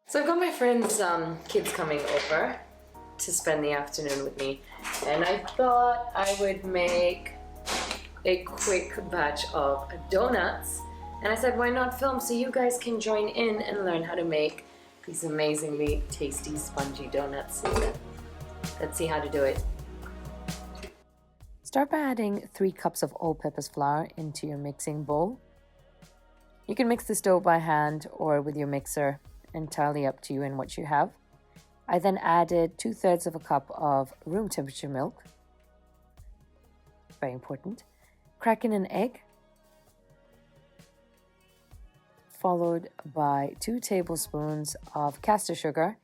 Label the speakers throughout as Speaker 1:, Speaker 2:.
Speaker 1: So I've got my friends' kids coming over to spend the afternoon with me, and I thought I would make a quick batch of donuts. And I said, why not film so you guys can join in and learn how to make these amazingly tasty, spongy donuts. Let's see how to do it. Start by adding 3 cups of all-purpose flour into your mixing bowl. You can mix this dough by hand or with your mixer, entirely up to you and what you have. I then added 2/3 of a cup of room temperature milk. Very important. Crack in an egg, followed by 2 tablespoons of caster sugar.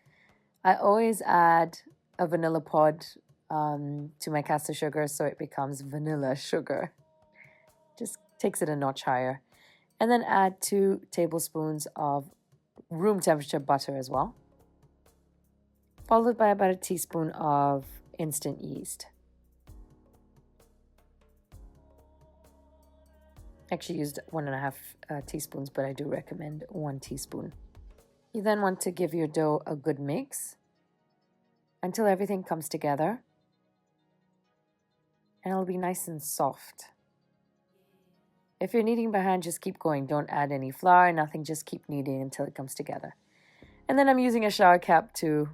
Speaker 1: I always add a vanilla pod to my caster sugar so it becomes vanilla sugar. Just takes it a notch higher. And then add 2 tablespoons of room temperature butter as well, followed by about a teaspoon of instant yeast. I actually used 1.5 teaspoons, but I do recommend 1 teaspoon. You then want to give your dough a good mix until everything comes together, and it'll be nice and soft. If you're kneading by hand, just keep going. Don't add any flour, nothing, just keep kneading until it comes together. And then I'm using a shower cap to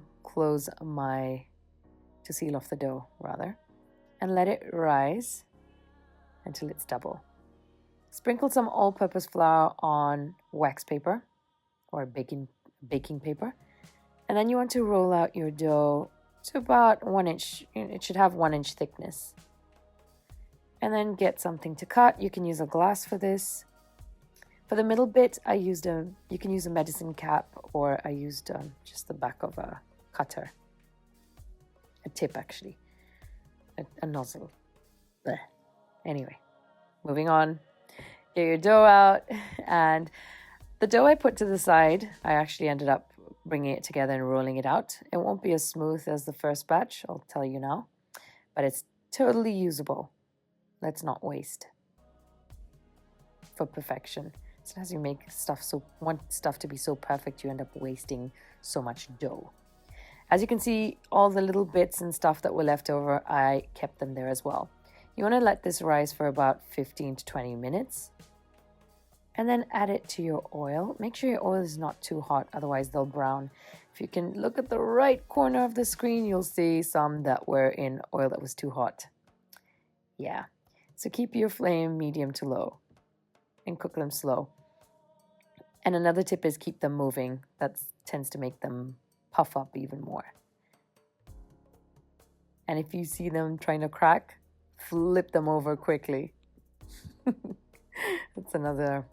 Speaker 1: seal off the dough rather, and let it rise until it's double. Sprinkle some all-purpose flour on wax paper or baking paper, and then you want to roll out your dough to about 1 inch. It should have 1 inch thickness. And then get something to cut. You can use a glass for this. For the middle bit, you can use a medicine cap, or I used just the back of a cutter. A tip, actually. A nozzle. Blech. Anyway, moving on. Get your dough out. And the dough I put to the side, I actually ended up bringing it together and rolling it out. It won't be as smooth as the first batch, I'll tell you now. But it's totally usable. Let's not waste for perfection. Sometimes you want stuff to be so perfect, you end up wasting so much dough. As you can see, all the little bits and stuff that were left over, I kept them there as well. You want to let this rise for about 15 to 20 minutes. And then add it to your oil. Make sure your oil is not too hot, otherwise they'll brown. If you can look at the right corner of the screen, you'll see some that were in oil that was too hot. Yeah. So keep your flame medium to low and cook them slow. And another tip is keep them moving. That tends to make them puff up even more. And if you see them trying to crack, flip them over quickly. That's another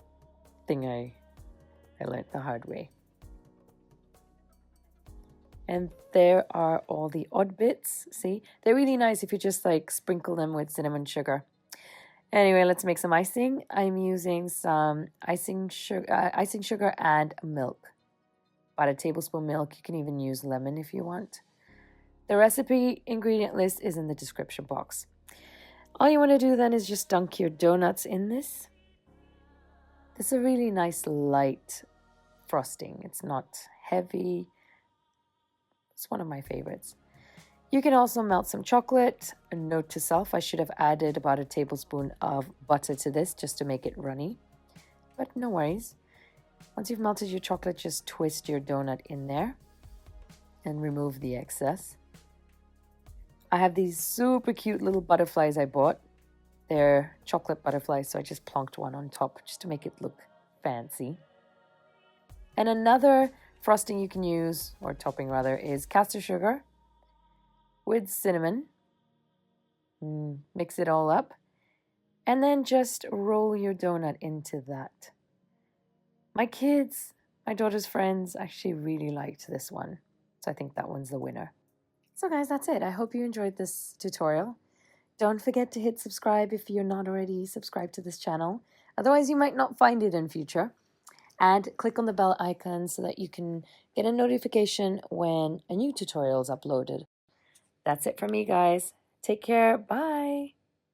Speaker 1: thing I learned the hard way. And there are all the odd bits. See, they're really nice if you just like sprinkle them with cinnamon sugar. Anyway, let's make some icing. I'm using some icing sugar and milk. About a tablespoon milk. You can even use lemon if you want. The recipe ingredient list is in the description box. All you want to do then is just dunk your donuts in this. It's a really nice light frosting. It's not heavy. It's one of my favorites. You can also melt some chocolate. A note to self, I should have added about a tablespoon of butter to this just to make it runny. But no worries. Once you've melted your chocolate, just twist your donut in there and remove the excess. I have these super cute little butterflies I bought. They're chocolate butterflies, so I just plonked one on top just to make it look fancy. And another frosting you can use, or topping rather, is caster sugar with cinnamon. Mix it all up. And then just roll your donut into that. My daughter's friends actually really liked this one. So I think that one's the winner. So guys, that's it. I hope you enjoyed this tutorial. Don't forget to hit subscribe if you're not already subscribed to this channel. Otherwise, you might not find it in future. And click on the bell icon so that you can get a notification when a new tutorial is uploaded. That's it from me, guys. Take care. Bye.